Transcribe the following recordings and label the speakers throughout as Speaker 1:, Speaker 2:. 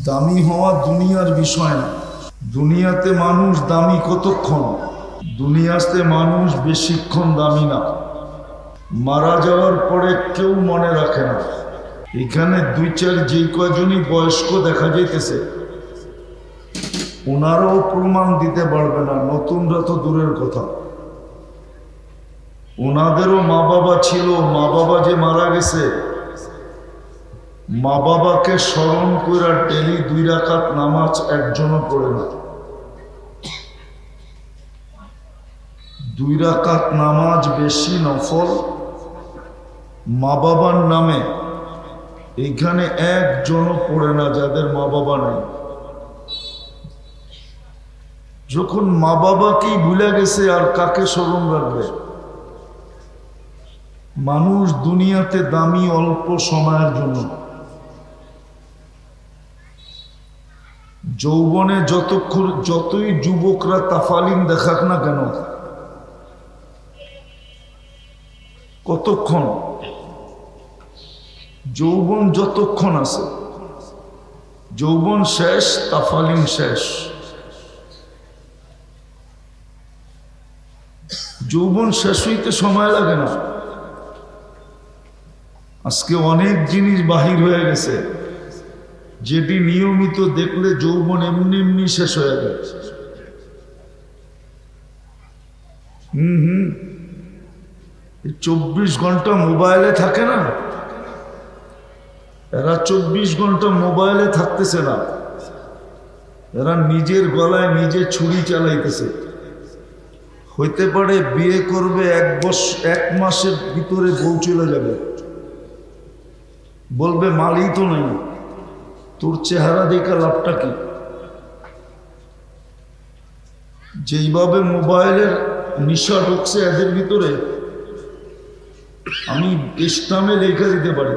Speaker 1: দামি হওয়া দুনিয়ার বিষয় না। দুনিয়াতে মানুষ দামি কতক্ষণ, দুনিয়াতে মানুষ বেশিক্ষণ দামি না। মারা যাওয়ার পরে কেউ মনে রাখে না। এখানে দুই চার যে কয়জনই বয়স্ক দেখা যাইতেছে, ওনারাও প্রমাণ দিতে পারবে না, নতুনরা তো দূরের কথা। ওনাদেরও মা বাবা ছিল, মা বাবা যে মারা গেছে, মা বাবাকে স্মরণ করে ডেলি 2 রাকাত নামাজ একজনও পড়ে না। 2 রাকাত নামাজ বেশি নফল মা বাবার নামে এইখানে একজনও পড়ে না যাদের মা বাবা নেই। যখন মা বাবাকেই ভুলে গেছে আর কাকে স্মরণ রাখবে? মানুষ দুনিয়াতে দামি অল্প সময়ের জন্য। যৌবনে যতই যুবকরা তাফালিং দেখাক না কেন, কতক্ষণ? যৌবন যতক্ষণ আছে, যৌবন শেষ, তাফালিং শেষ। যৌবন শেষ হইতে সময় লাগে না। আজকে অনেক জিনিস বাহির হয়ে গেছে যেটি নিয়মিত দেখলে যৌবন এমনি এমনি শেষ হয়ে যায়। 24 ঘন্টা মোবাইলে থাকে না, এরা 24 ঘন্টা মোবাইলে থাকতেছে না, এরা নিজের গলায় নিজে ছুরি চালাইতেছে। হইতে পারে বিয়ে করবে, 1 মাসের ভিতরে বউ চলে যাবে, বলবে মালই তো নাই, তোর চেহারা দেখা লাভটা কি? যেইভাবে মোবাইলের নিশা ঢুকছে এদের ভিতরে, আমি ইসলামে লেখা দিতে পারি,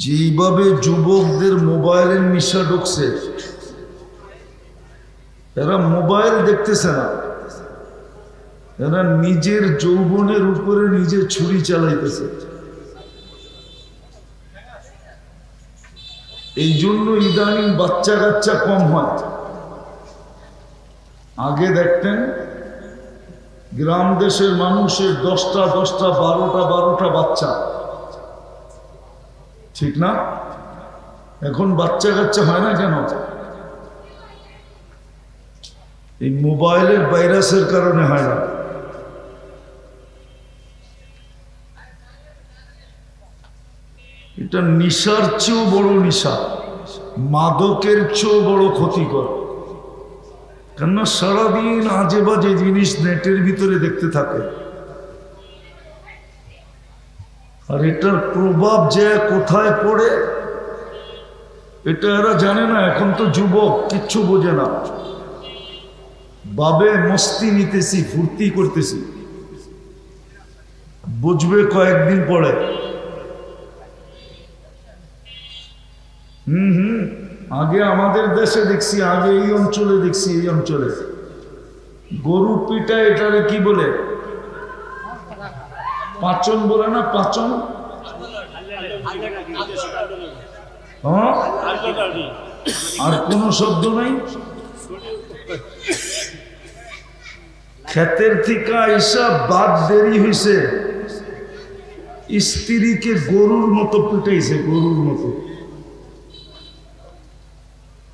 Speaker 1: যেইভাবে যুবকদের মোবাইলের নিশা ঢুকছে, এরা মোবাইল দেখতেছে না, এরা নিজের যৌবনের উপরে নিজে ছুরি চালাইতেছে। এই জন্য ইদানিং বাচ্চা কাচ্চা কম হয়। আগে দেখতেন গ্রাম দেশের মানুষের 10টা 12টা বাচ্চা, ঠিক না? এখন বাচ্চা কাচ্চা হয় না কেন? এই মোবাইলের ভাইরাসের কারণে হয় না। এটা নিশার চেয়েও বড় নিশা, মাদকের চেয়েও বড় ক্ষতিকর। কেননা সারাদিন আজে বাজে জিনিস নেটের ভিতরে দেখতে থাকে, আর এটার প্রভাব যে কোথায় পড়ে এটা এরা জানে না। এখন তো যুবক কিচ্ছু বোঝে না, বাবে মস্তি নিতেছি, ফুর্তি করতেছি, বুঝবে কয়েকদিন পরে। আগে আমাদের দেশে দেখছি, আগে এই অঞ্চলে দেখছি, এই অঞ্চলে গরু পিটা, এটারে কি বলে? পাচন বলে না? পাচন, আর কোন শব্দ নাই। ক্ষেতের থেকে এসা বাদ দেরি হয়েছে, স্ত্রীকে গরুর মতো পিটাইছে, গরুর মতো।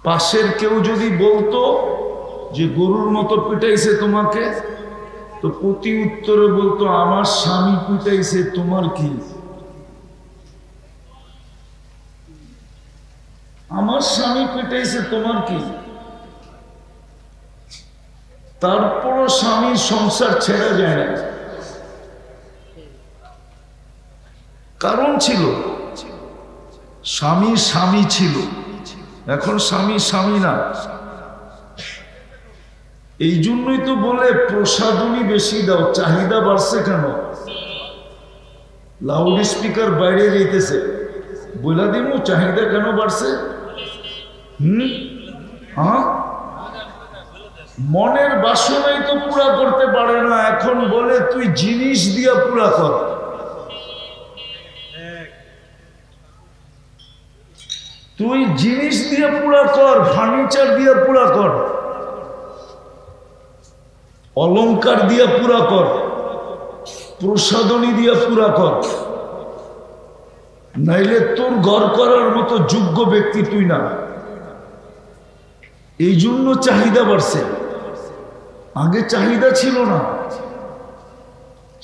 Speaker 1: পাশের কেউ যদি বলতো যে গরুর মতো পিটাইছে তোমাকে, তো প্রতি উত্তরে বলতো আমার স্বামী পিটাইছে, তোমার কি? আমার স্বামী পিটাইছে, তোমার কি? তারপরও স্বামীর সংসার ছেড়ে যায় না। কারণ ছিল, স্বামী স্বামী ছিল, এখন স্বামী স্বামী না। এই জন্যই তো বলে প্রসাধনী বেশি দাও, চাহিদা বাড়ছে কেন? লাউড স্পিকার বাইরে যাইতেছে, বইলা দিমু চাহিদা কেন বাড়ছে? হ্যাঁ, মনের বাসনাই তো পুরা করতে পারে না, এখন বলে তুই জিনিস দিয়া পুরা কর। তুই জিনিস দিয়ে পুরা কর, ফার্নিচার দিয়ে পুরা কর, অলংকার দিয়ে পুরা কর, প্রসাধনী দিয়ে পুরা কর, নাইলে তোর ঘর করার মতো যোগ্য ব্যক্তি তুই না। এই জন্য চাহিদা বাড়ছে, আগে চাহিদা ছিল না।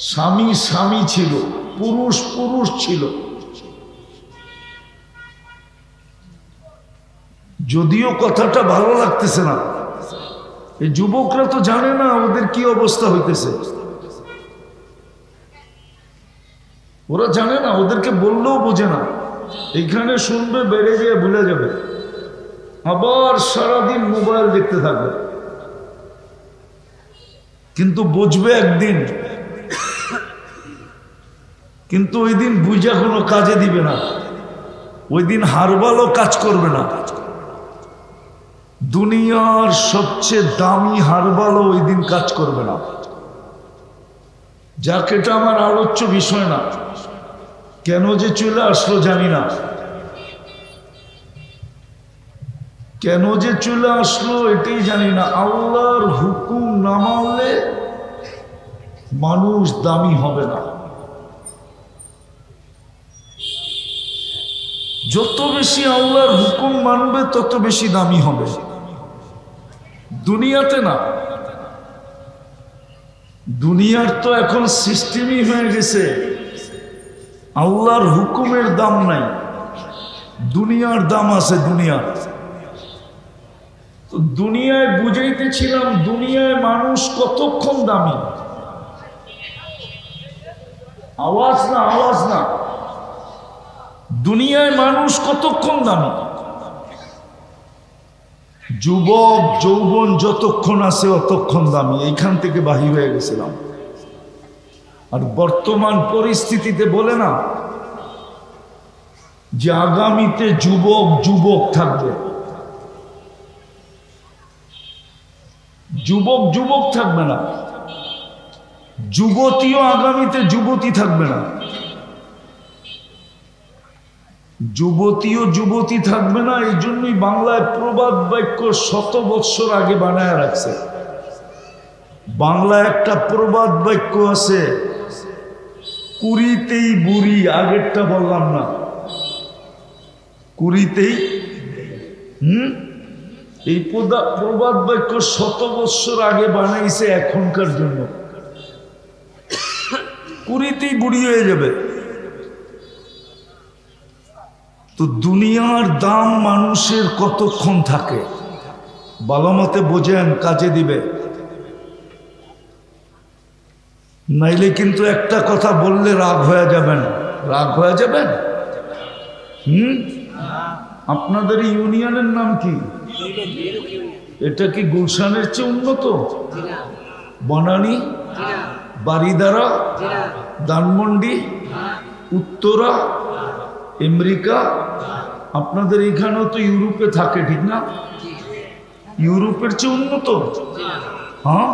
Speaker 1: স্বামী স্বামী ছিল, পুরুষ পুরুষ ছিল। যদিও কথাটা ভালো লাগতেছে না, এই যুবকরা তো জানে না ওদের কি অবস্থা হইতেছে। ওরা জানে না, ওদেরকে বললেও বোঝে না। এখানে শুনবে, বেড়ে গিয়ে ভুলে যাবে, আবার সারাদিন মোবাইল দেখতে থাকবে। কিন্তু বুঝবে একদিন, কিন্তু ওই দিন বুঝা কোনো কাজে দিবে না। ওই দিন হারবালও কাজ করবে না। দুনিয়ার সবচেয়ে দামি হারবালও ওই দিন কাজ করবে না। যাক, এটা আমার আলোচ্য বিষয় না। কেন যে চলে আসলো জানি না, কেন যে চলে আসলো এটাই জানি না। আল্লাহর হুকুম না মানলে মানুষ দামি হবে না। যত বেশি আল্লাহর হুকুম মানবে তত বেশি দামি হবে, দুনিয়াতে না। দুনিয়ার তো এখন সিস্টেমই হয়ে গেছে, আল্লাহর হুকুমের দাম নাই, দুনিয়ার দাম আছে। দুনিয়ার তো দুনিয়ায় বুঝাইতেছিলাম, দুনিয়ায় মানুষ কতক্ষণ দামি। আওয়াজ না, আওয়াজ না। দুনিয়ায় মানুষ কতক্ষণ দামি। যুবক যৌবন যতক্ষণ আছে অতক্ষণ দামি। এইখান থেকে বাহির হয়ে গেছিলাম। আর বর্তমান পরিস্থিতিতে বলে না যে আগামীতে যুবক যুবক থাকবে, যুবক যুবক থাকবে না, যুবতীও আগামীতে যুবতী থাকবে না, যুবতীও যুবতী থাকবে না। এই জন্যই বাংলায় প্রবাদ বাক্য 100 বৎসর আগে বানায় রাখছে। বাংলায় একটা প্রবাদ বাক্য আছে, কুড়িতেই বুড়ি। আগেরটা বললাম না, কুড়িতেই। এই প্রবাদ বাক্য 100 বৎসর আগে বানাইছে এখনকার জন্য। কুড়িতেই বুড়ি হয়ে যাবে। তো দুনিয়ার দাম মানুষের কতক্ষণ থাকে, ভালো মতে বোঝেন, কাজে দিবে। নাইলে কিন্তু একটা কথা বললে রাগ হয়ে যাবেন। রাগ হয়ে যাবেন। আপনাদের ইউনিয়নের নাম কি? এটা কি গুলশানের চেয়ে উন্নত? বনানী, বারিদারা, ধানমন্ডি, উত্তরা, আমেরিকা। আপনাদের এখানেও তো ইউরোপে থাকে, ঠিক না? ইউরোপের চেয়ে উন্নত। হ্যাঁ,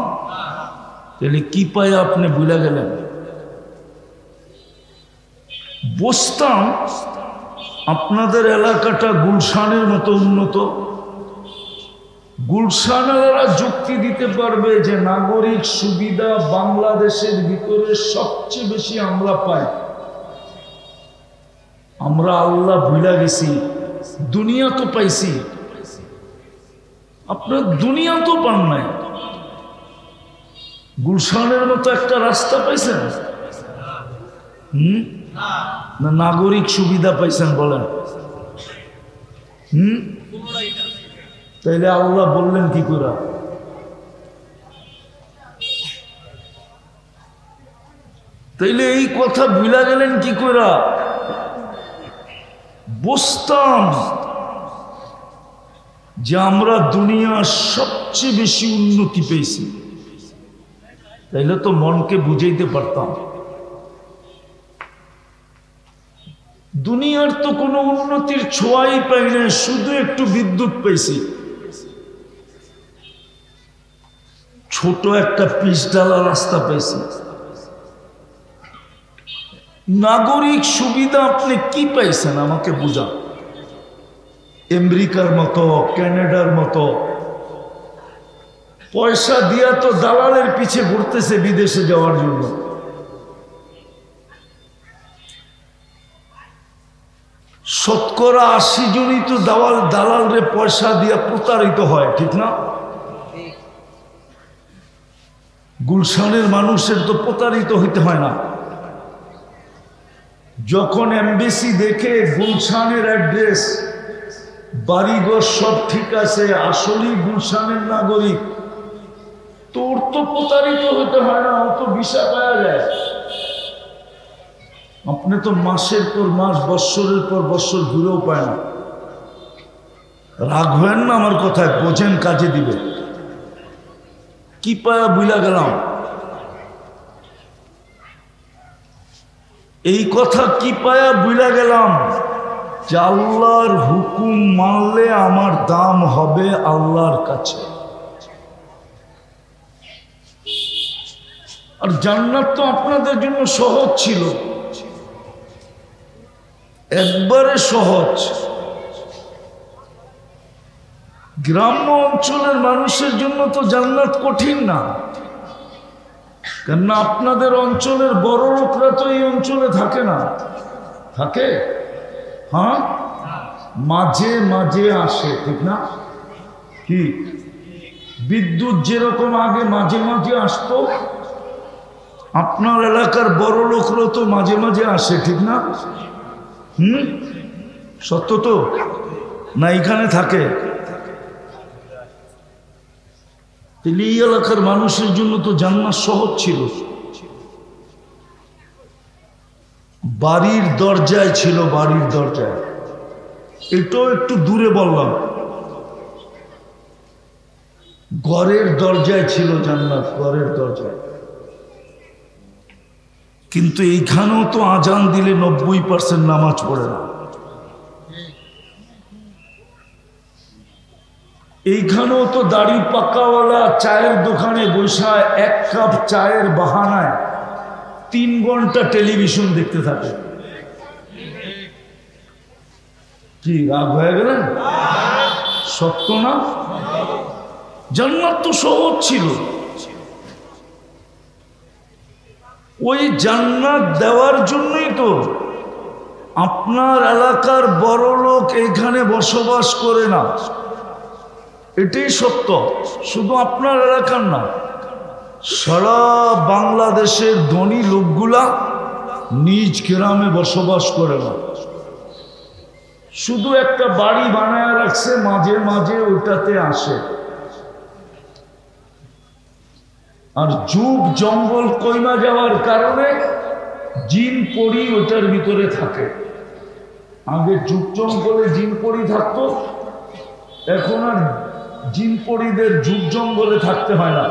Speaker 1: তাহলে কি পায় আপনি ভুলে গেলেন? বসতাম আপনাদের এলাকাটা গুলশানের মতো উন্নত। গুলশানেরা যুক্তি দিতে পারবে যে নাগরিক সুবিধা বাংলাদেশের ভিতরে সবচেয়ে বেশি আমরা পাই। আমরা আল্লাহ ভুলে গেছি, দুনিয়া তো পাইছি, আপনার দুনিয়া তো পান নাই। গুলশানের মতো একটা রাস্তা পাইছেন? না নাগরিক সুবিধা পাইছেন বলেন? তাইলে আল্লাহ বললেন কি করে? তাইলে এই কথা ভুলা গেলেন কি করে? বুঝতাম যে আমরা দুনিয়ার সবচেয়ে বেশি উন্নতি পেয়েছি, তাইলে তো মনকে বুঝাইতে পারতাম। দুনিয়ার তো কোনো উন্নতির ছোঁয়াই পাই না, শুধু একটু বিদ্যুৎ পেয়েছি, ছোট একটা পিচঢালা রাস্তা পেয়েছি। নাগরিক সুবিধা আপনি কি পাইছেন আমাকে বুঝান। আমেরিকার মতো, কানাডার মতো পয়সা দিয়া তো দালালের পিছে ঘুরতেছে বিদেশে যাওয়ার জন্য। শতকরা ৮০ জনই তো দালালরে পয়সা দিয়া প্রতারিত হয়, ঠিক না? গুলশানের মানুষের তো প্রতারিত হইতে হয় না। যখন এমবেসি দেখে গুলশানের অ্যাড্রেস, বাড়িঘর সব ঠিক আছে, আসলেই গুলশানের নাগরিক, তোর তো প্রতারিত হতে হয় না, অত ভিসা পাওয়া যায়। আপনি তো মাসের পর মাস, বৎসরের পর বৎসর ঘুরেও পায় না। রাগ হয়েন না আমার কথায়, বোঝেন, কাজে দিবে। কি পায়া বুইলা গেলাম, এই কথা কি পায়া বুইলা গেলাম যে আল্লাহর হুকুম মানলে আমার দাম হবে আল্লাহর কাছে। আর জান্নাত তো আপনাদের জন্য সহজ ছিল, একবারে সহজ। গ্রাম্য অঞ্চলের মানুষের জন্য তো জান্নাত কঠিন না, কেননা আপনাদের অঞ্চলের বড় লোকরা তো এই অঞ্চলে থাকে না। থাকে? হ্যাঁ, মাঝে মাঝে আসে, ঠিক না? কি বিদ্যুৎ যেরকম আগে মাঝে মাঝে আসতো, আপনার এলাকার বড় লোকরা তো মাঝে মাঝে আসে, ঠিক না? সত্য তো না? এখানে থাকে। এই এলাকার মানুষের জন্য তো জান্নাত সহজ ছিল, বাড়ির দরজায় ছিল, বাড়ির দরজায়। এটাও একটু দূরে বললাম, ঘরের দরজায় ছিল জান্নাত, ঘরের দরজায়। কিন্তু এইখানেও তো আজান দিলে 90% নামাজ পড়ে না। এইখানেও তো দাড়ি পাকাওয়ালা চায়ের দোকানে বসা 1 কাপ চায়ের বাহানায় 3 ঘন্টা টেলিভিশন দেখতে থাকে। কি রাগ হয়ে গেলেন? সত্য না? জান্নাত তো সহজ ছিল। ওই জান্নাত দেওয়ার জন্যই তো আপনার এলাকার বড় লোক এখানে বসবাস করে না। এটাই সত্য, শুধু আপনার এলাকার না, সারা বাংলাদেশের ধনী লোকগুলা নিজ গ্রামে বসবাস করে না, শুধু একটা বাড়ি বানায় রাখছে, মাঝে মাঝে ওটাতে আসে। আর যুগ জঙ্গল কইমা যাওয়ার কারণে জিন পরি ওটার ভিতরে থাকে। আগে যুগ জঙ্গলে জিন পরি থাকতো, এখন আর জিন পরিদের যুগ জঙ্গলে থাকতে হয় না।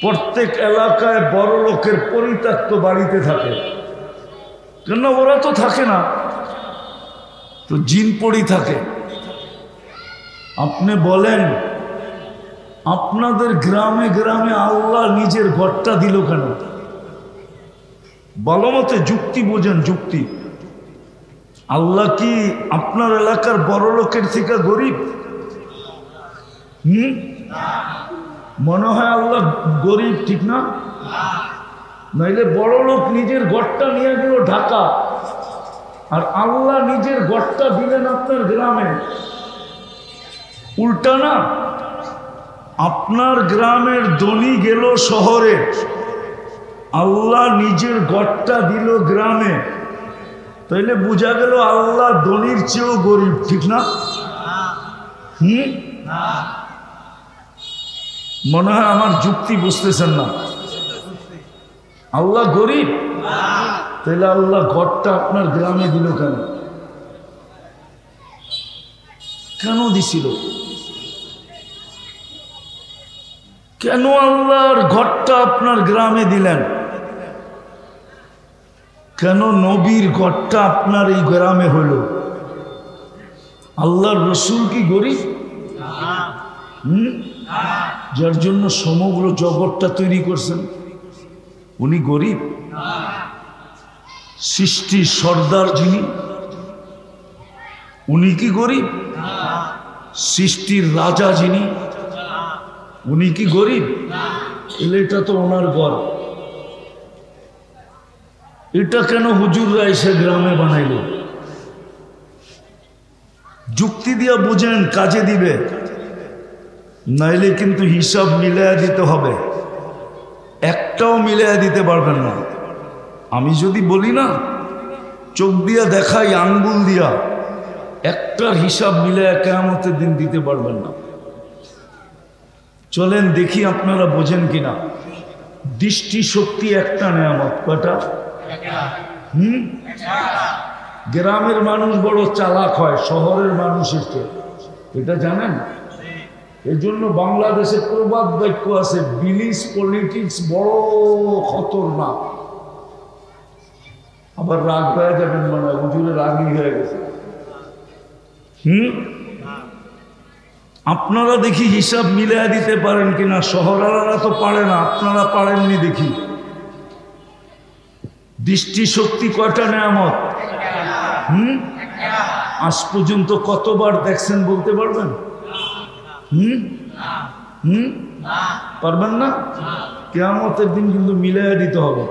Speaker 1: প্রত্যেক এলাকায় বড় লোকের পরিত্যক্ত বাড়িতে থাকে, কেন ওরা তো থাকে না, তো জিন পরি থাকে। আপনি বলেন, আপনাদের গ্রামে গ্রামে আল্লাহ নিজের ঘরটা দিল কেন? ভালো মতে যুক্তি বোঝেন, যুক্তি। আল্লাহ কি আপনার এলাকার বড় লোকের থেকে গরিব? মনে হয় আল্লাহ গরিব, ঠিক না? নাইলে বড় লোক নিজের ঘরটা নিয়ে গেল ঢাকা, আর আল্লাহ নিজের ঘরটা দিলেন আপনার গ্রামে। উল্টা না? আপনার গ্রামের ধনী গেল শহরে, আল্লাহ নিজের ঘরটা দিল গ্রামে, তাইলে বোঝা গেল আল্লাহ ধনীর চেয়েও গরিব, ঠিক না? মনে হয় আমার যুক্তি বুঝতেছেন না। আল্লাহ গরিব, তাহলে আল্লাহ ঘরটা আপনার গ্রামে দিল কেন? কেন দিছিল? কেন আল্লাহর ঘরটা আপনার গ্রামে দিলেন? কেন নবীর ঘরটা আপনার এই গ্রামে হইল? আল্লাহর রসুল কি গরিব? যার জন্য সমগ্র জগৎটা তৈরি করছেন, উনি গরিব? সৃষ্টির সর্দার যিনি, উনি কি গরিব? সৃষ্টির রাজা যিনি, উনি কি গরিব? এটা তো ওনার ঘর। এটা কেন হুজুররা এসে গ্রামে বানাইল? যুক্তি দিয়া বুঝেন, কাজে দিবে, নাইলে কিন্তু হিসাব মিলাইয়া দিতে হবে। একটাও মিলাইয়া দিতে পারবেন না। আমি যদি বলি না, চোখ দিয়া দেখাই, আঙ্গুল দিয়া, একটার হিসাব মিলাইয়া কিয়ামতের দিন দিতে পারবেন না। চলেন দেখি আপনারা বোঝেন কিনা। দৃষ্টি শক্তি একটা নেয়ামত। কয়টা? গ্রামের মানুষ বড় চালাক হয় শহরের মানুষের চেয়ে, এটা জানেন? এই জন্য বাংলাদেশে প্রবাদ বাক্য আছে, বিলিশ পলিটিক্স বড় খতরনাক। আবার রাগ হয়ে যাবেন, মনে হয় হুজুরে রাগই হয়ে গেছে। আপনারা দেখি হিসাব মিলিয়ে দিতে পারেন কিনা। শহরেরা তো পারে না, আপনারা পারেননি দেখি। দৃষ্টি শক্তি কয়টা নেয়ামত? আজ পর্যন্ত কতবার দেখছেন বলতে পারবেন? পারবেন না? কিয়ামতের দিন কিন্তু মিলাইয়া দিতে হবে।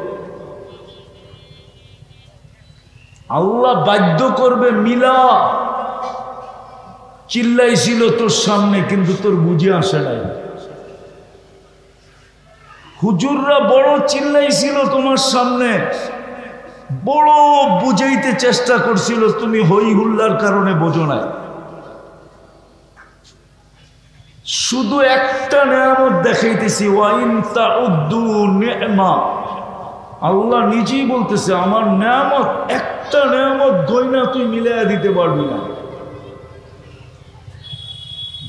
Speaker 1: আল্লাহ বাধ্য করবে, মিলা। চিল্লাইছিল তোর সামনে, কিন্তু তোর বুঝে আসে নাই। হুজুররা বড় চিল্লাইছিল তোমার সামনে, বড় বুঝাইতে চেষ্টা করছিল, তুমি হই হুল্লার কারণে বোঝো নাই। শুধু একটা নেয়ামত দেখাইতেছি, ওয়াইন তাউদ্দু নি'মা। আল্লাহ নিজেই বলতেছে, আমার নেয়ামত, একটা নেয়ামত গয়না তুই মিলাইয়া দিতে পারবি না।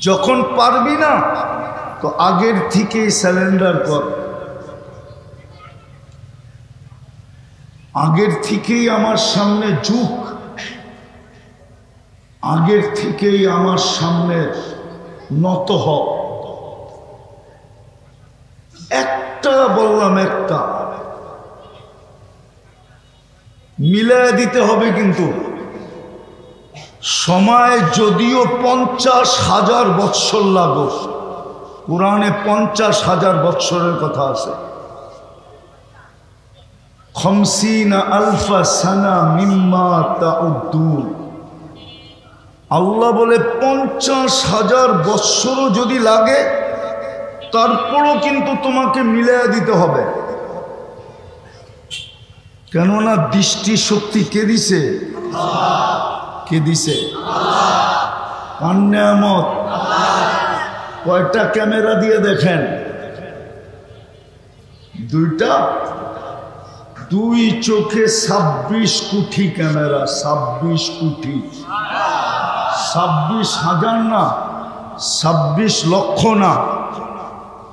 Speaker 1: যখন পারবি না, তো আগের থেকেই স্যালেন্ডার কর। আগের থেকেই আমার সামনে ঝুঁক, আগের থেকেই আমার সামনে নত হ। একটা বললাম, একটা মিলাইয়া দিতে হবে। কিন্তু সময় যদিও 50,000 বৎসর লাগো, কোরআনে 50,000 বৎসরের কথা আছে। 50 আলফা সানা মিম্মা তাউদ্দুন। আল্লাহ বলে 50,000 বৎসরও যদি লাগে, তারপরও কিন্তু তোমাকে মিলাইয়া দিতে হবে। কেননা দৃষ্টি শক্তি কে দিছে? কে দিছে? কার নেয়ামত? কয়টা ক্যামেরা দিয়ে দেখেন? দুইটা। দুই চোখে 26 কোটি ক্যামেরা। 26 কোটি, 26,000 না, 26 লক্ষ না,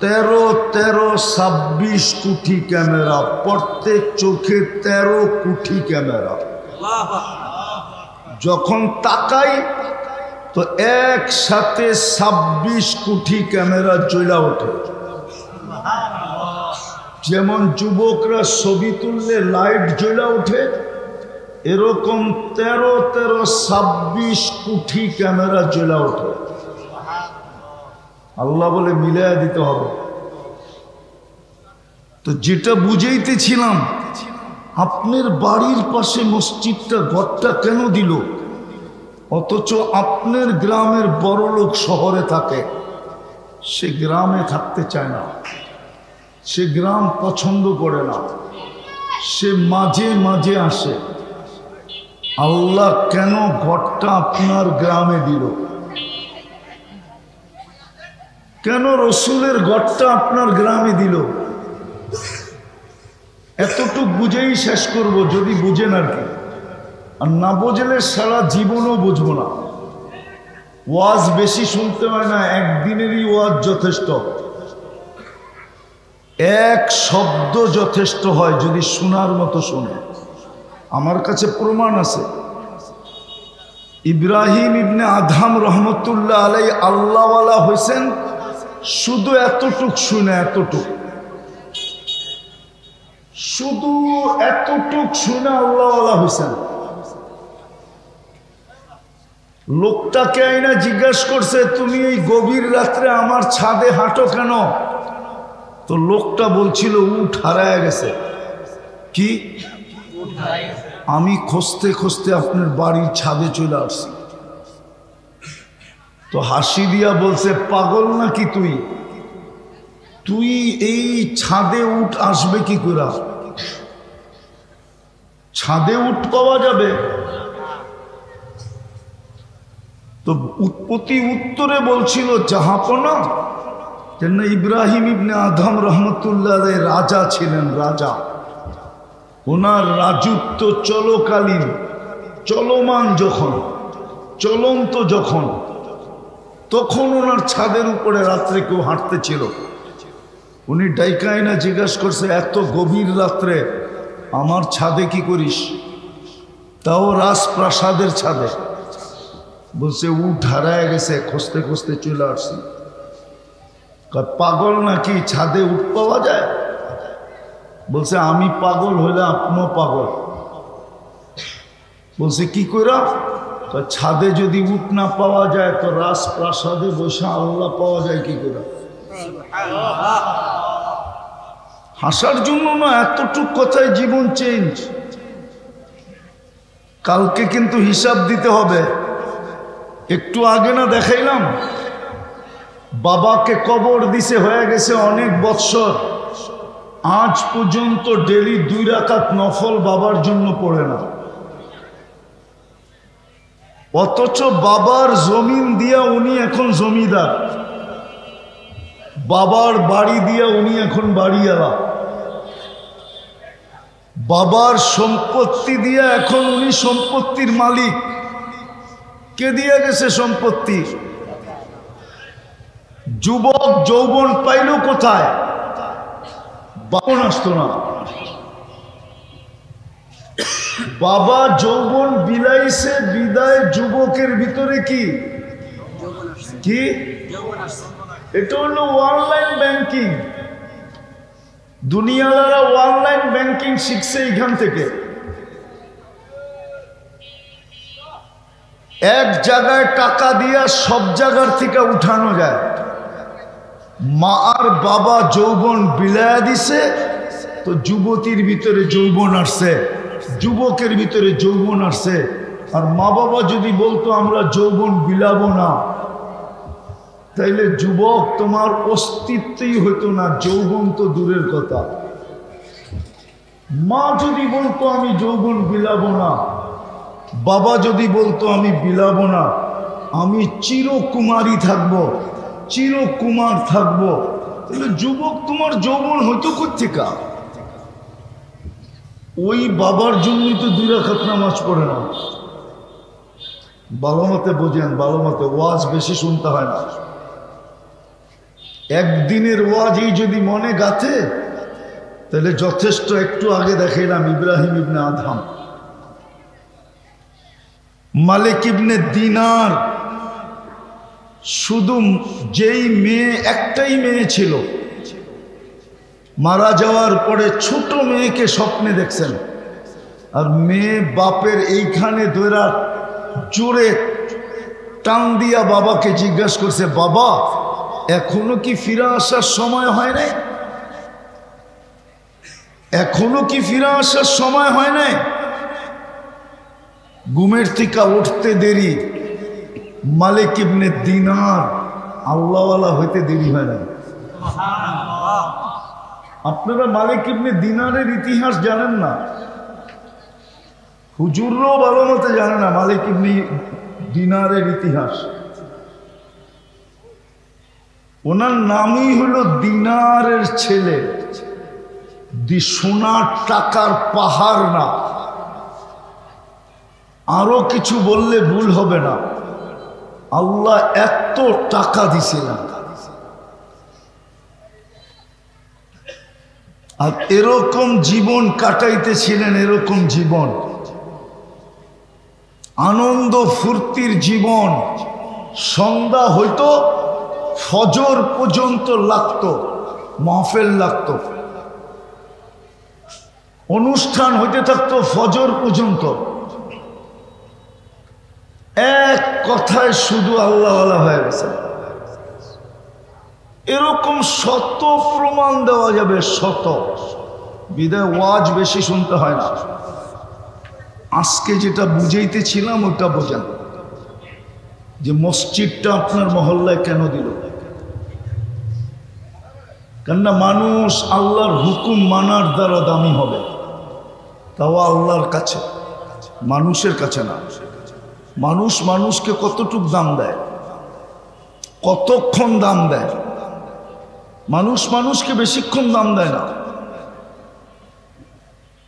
Speaker 1: 26 কোটি ক্যামেরা। প্রত্যেক চোখে 13 কোটি ক্যামেরা। যখন তাকাই তো একসাথে 26 কোটি ক্যামেরা জ্বলা ওঠে। যেমন যুবকরা ছবি তুললে লাইট জ্বলা ওঠে, এরকম 26 কোটি ক্যামেরা জ্বলা ওঠে। আল্লাহ বলে মিলাইয়া দিতে হবে। তো যেটা বুঝাইতেছিলাম, আপনার বাড়ির পাশে মসজিদটা, ঘরটা কেন দিল? অথচ আপনার গ্রামের বড় লোক শহরে থাকে, সে গ্রামে থাকতে চায় না, সে গ্রাম পছন্দ করে না, সে মাঝে মাঝে আসে। আল্লাহ কেন ঘরটা আপনার গ্রামে দিল? কেন রসুলের ঘরটা আপনার গ্রামে দিল? এতটুক বুঝেই শেষ করব, যদি বুঝেন আর কি। আর না বুঝলে সারা জীবনও বুঝবো না। ওয়াজ বেশি শুনতে হয় না, একদিনেরই ওয়াজ যথেষ্ট। এক শব্দ যথেষ্ট হয় যদি শোনার মতো শোনে। আমার কাছে প্রমাণ আছে। ইব্রাহিম ইবনে আদহাম রহমতুল্লাহ আলাই আল্লাহওয়ালা হয়েছেন শুধু এতটুক শুনে, এতটুক, শুধু এতটুক শুনে আল্লাহওয়ালা হয়েছেন। লোকটাকে আইনা জিজ্ঞাসা করছে, তুমি এই গভীর রাত্রে আমার ছাদে হাঁটো কেন? তো লোকটা বলছিল, উট হারায় গেছে। কি? আমি খুঁজতে খুঁজতে আপনার বাড়ির ছাদে চলে আসছি। তো হাসি দিয়া বলছে, পাগল নাকি তুই? তুই এই ছাদে উট আসবে কি করে? ছাদে উট পাওয়া যাবে? তো উৎপত্তি উত্তরে বলছিল, জাহাপনা যেন ইব্রাহিম ইবনে আদম রহমতুল্লাহ রাজা ছিলেন, রাজা। ওনার রাজত্ব চলকালীন, চলমান যখন, চলন্ত যখন, তখন ওনার ছাদের উপরে রাত্রে কেউ হাঁটতেছিল। উনি ডাইকাইনা জিজ্ঞাসা করছে, এত গভীর রাত্রে আমার ছাদে কি করিস? তাও রাজপ্রাসাদের ছাদে। বলছে, উট হারায় গেছে, খুঁজতে খুঁজতে চলে আসছি। পাগল নাকি, ছাদে উট পাওয়া যায়? বলছে, আমি পাগল হইলে আপনিও পাগল। বলছে, কি কইরা? ছাদে যদি উট না পাওয়া যায় তো রাজপ্রাসাদে বসে আল্লাহ পাওয়া যায় কি করে? হাসার জন্য না, এতটুক কথায় জীবন চেঞ্জ। কালকে কিন্তু হিসাব দিতে হবে। একটু আগে না দেখাইলাম, বাবাকে কবর দিছে, হয়ে গেছে অনেক বৎসর, আজ পর্যন্ত ডেলি 2 রাকাত নফল বাবার জন্য পড়ে না। অথচ বাবার জমিন দিয়া উনি এখন জমিদার, বাবার বাড়ি দিয়া উনি এখন বাড়িওয়ালা, বাবার সম্পত্তি দিয়া এখন উনি সম্পত্তির মালিক। কে দিয়ে গেছে সম্পত্তি? যুবক যৌবন পাইল কোথায়? বাপন আসতো না। বাবা যৌবন বিলাইছে, বিদায় যুবকের ভিতরে কি কি? এটা হলো অনলাইন ব্যাংকিং। দুনিয়ালারা অনলাইন ব্যাংকিং শিখছে এখান থেকে। এক জায়গায় টাকা দিয়া সব জায়গার থেকে উঠানো যায়। মা আর বাবা যৌবন বিলায়া দিছে, তো যুবতীর ভিতরে যৌবন আসছে, যুবকের ভিতরে যৌবন আসছে। আর মা বাবা যদি বলতো আমরা যৌবন বিলাবো না, তাইলে যুবক তোমার অস্তিত্বই হতো না, যৌবন তো দূরের কথা। মা যদি বলতো আমি যৌবন বিলাবো না, বাবা যদি বলতো আমি বিলাবো না, আমি চিরকুমারী থাকবো, চিরকুমার থাকবো, তাহলে যুবক তোমার যৌবন হইতো কোত্থেকা? ওই বাবার জন্যই তো 2 রাকাত নামাজ পড়ে না। ভালো মতে বোঝেন, ভালো মতে। ওয়াজ বেশি শুনতে হয় না। একদিনের ওয়াজই যদি মনে গাথে তাহলে যথেষ্ট। একটু আগে দেখাইলাম ইব্রাহিম ইবনে আদম, মালিক ইবনে দিনার, শুধু যেই মেয়ে, একটাই মেয়ে ছিল, মারা যাওয়ার পরে ছোট মেয়েকে স্বপ্নে দেখছেন। আর মেয়ে বাপের এইখানে দৈরা জোরে টান দিয়া বাবাকে জিজ্ঞাসা করছে, বাবা এখনো কি ফিরে আসার সময় হয় নাই? এখনো কি ফিরে আসার সময় হয় নাই? ঘুমের থেকে উঠতে দেরি, মালিক ইবনে দিনার আল্লাহওয়ালা হইতে দেরি হয় না। আপনারা মালিক ইবনে দিনারের ইতিহাস জানেন না, হুজুররাও ভালো মতো জানে না মালিক ইবনে দিনারের ইতিহাস। ওনার নামই হলো দিনারের ছেলে। সোনার টাকার পাহাড় না, আরো কিছু বললে ভুল হবে না। আল্লাহ এত টাকা দিছিলেন, আর এরকম জীবন কাটাইতেছিলেন, এরকম জীবন, আনন্দ ফুর্তির জীবন। সন্ধ্যা হইতো, ফজর পর্যন্ত লাগতো, মাহফিল লাগতো, অনুষ্ঠান হইতে থাকতো ফজর পর্যন্ত। এক কথায় শুধু আল্লাহওয়ালা হয়ে গেছে। এরকম শত প্রমাণ দেওয়া যাবে, শত। বিদায় ওয়াজ বেশি শুনতে হয় না। আজকে যেটা বুঝাইতেছিলাম ওটা বোঝান, যে মসজিদটা আপনার মহল্লায় কেন দিল। কেননা মানুষ আল্লাহর হুকুম মানার দ্বারা দামি হবে, তাও আল্লাহর কাছে, মানুষের কাছে না। মানুষ মানুষকে কতটুক দাম দেয়, কতক্ষণ দাম দেয়। মানুষ মানুষকে বেশিক্ষণ দাম দেয় না।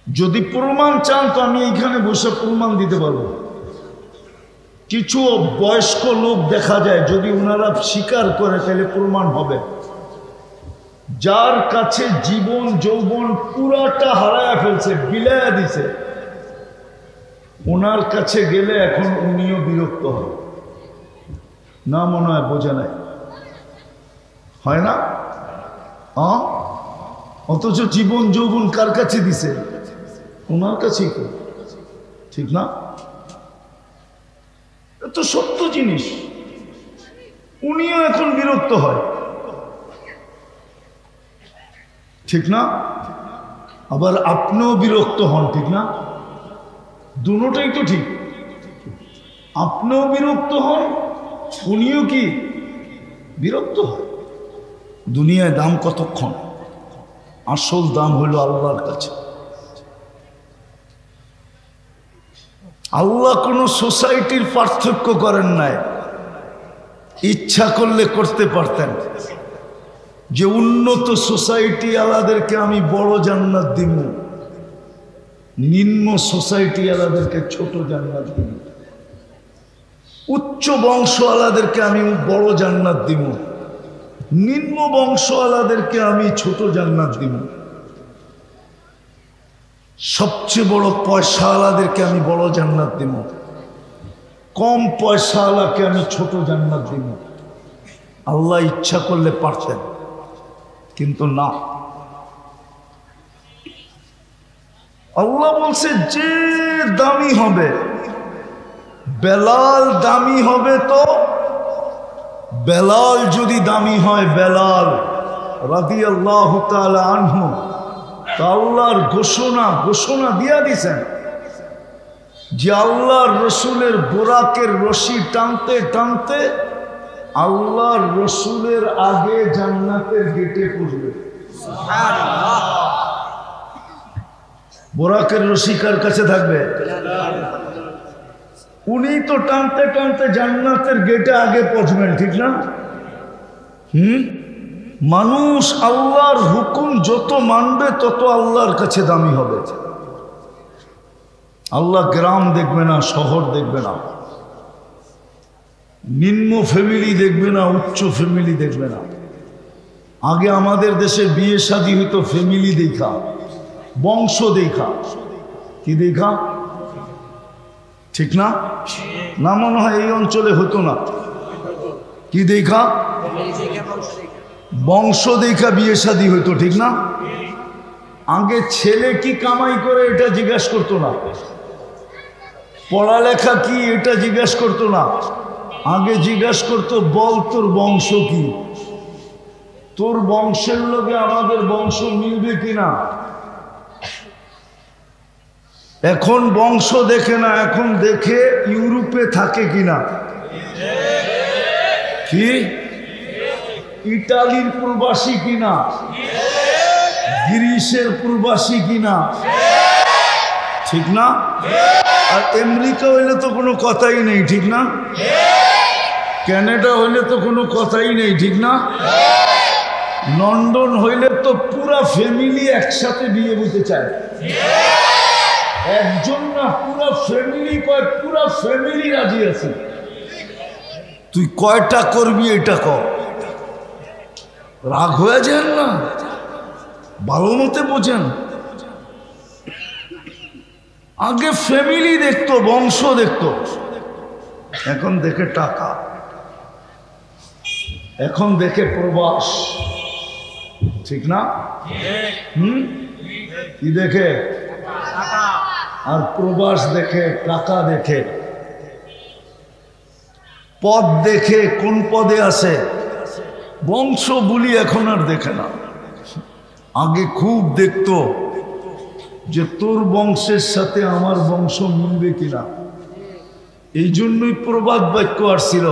Speaker 1: যদি প্রমাণ চান তো আমি এইখানে বসে প্রমাণ দিতে পারবো। কিছু বয়স্ক লোক দেখা যায়, যদি ওনারা স্বীকার করে তাহলে প্রমাণ হবে। যার কাছে জীবন যৌবন পুরাটা হারায় ফেলছে, বিলায়া দিছে, ওনার কাছে গেলে এখন উনিও বিরক্ত হয় না, মনে হয় বোঝে নাই, হয় না? অথচ জীবন যৌবন কার কাছে দিছে? ওনার কাছেই তো, ঠিক না? এত সত্য জিনিস, উনিও এখন বিরক্ত হয়, ঠিক না? আবার আপনিও বিরক্ত হন, ঠিক না? দুটোটাই তো ঠিক। আপনিও বিরক্ত হন, উনিও কি বিরক্ত হয়। দুনিয়ায় দাম কতক্ষণ? আসল দাম হইল আল্লাহর কাছে। আল্লাহ কোনো সোসাইটির পার্থক্য করেন নাই। ইচ্ছা করলে করতে পারতেন যে উন্নত সোসাইটি আলাদেরকে আমি বড় জান্নাত দিব, নিম্ন সোসাইটি আলাদেরকে ছোট জান্নাত দিব, উচ্চ বংশ আলাদেরকে আমি বড় জান্নাত দিব, নিম্ন বংশ আলাদেরকে আমি ছোট জান্নাত দিব, সবচেয়ে বড় পয়সা আলাদেরকে আমি বড় জান্নাত দিব, কম পয়সা আলাকে আমি ছোট জান্নাত দিব। আল্লাহ ইচ্ছা করলে পারতেন, কিন্তু না। আল্লাহ বলছে যে দামি হবে, বেলাল দামি হবে। তো বেলাল যদি দামি হয়, বেলাল রাদিয়াল্লাহু তাআলা আনহু, তা আল্লাহর ঘোষণা দিয়া দিছেন যে আল্লাহর রসুলের বোরাকের রশি টানতে টানতে আল্লাহর রসুলের আগে জান্নাতের গেটে পৌঁছবে। সুবহানাল্লাহ। বোরাকের রশি কার কাছে থাকবে? উনি তো টানতে টানতে জান্নাতের গেটে আগে পৌঁছবেন, ঠিক না? মানুষ আল্লাহর হুকুম যত মানবে তত আল্লাহর কাছে দামি হবে। আল্লাহ গ্রাম দেখবে না, শহর দেখবে না, নিম্ন ফ্যামিলি দেখবে না, উচ্চ ফ্যামিলি দেখবে না। আগে আমাদের দেশে বিয়ে শাদী হইতো ফ্যামিলি দেখা, বংশ দেখা। কি দেখা? ঠিক না? না, মনে হয় এই অঞ্চলে হতো না। কি দেখা? বংশ দেখা বিয়ে শাদী হইতো, ঠিক না? আগে ছেলে কি কামাই করে এটা জিজ্ঞাসা করতো না, পড়ালেখা কি এটা জিজ্ঞাসা করতো না। আগে জিজ্ঞাসা করতো, বল তোর বংশ কি, তোর বংশের লোকে আমাদের বংশ মিলবে কিনা। এখন বংশ দেখে না, এখন দেখে ইউরোপে থাকে কিনা, কি ইটালির প্রবাসী কিনা, গ্রিসের প্রবাসী কিনা, ঠিক না? আর আমেরিকা হইলে তো কোনো কথাই নেই, ঠিক না? কানাডা হইলে তো কোনো কথাই নেই, ঠিক না? লন্ডন হইলে তো পুরা ফ্যামিলি একসাথে বিয়ে হতে চায়। একজন না, পুরা ফ্যামিলি কয়, পুরা ফ্যামিলি রাজি আছে। তুই কয়টা করবি এটা কর। রাগ হয়ে যান না, ভালো মতে বোঝেন। আগে ফ্যামিলি দেখতো, বংশ দেখতো, এখন দেখে টাকা, এখন দেখে প্রবাস, ঠিক না? কি দেখে? আর প্রবাস দেখে, টাকা দেখে। পদ দেখে কোন পদে আছে, বংশ বুলি এখন আর দেখে না। আগে খুব দেখতো যে তোর বংশের সাথে আমার বংশ মিলবে কিনা। এই জন্যই প্রবাদ বাক্য আসছিল,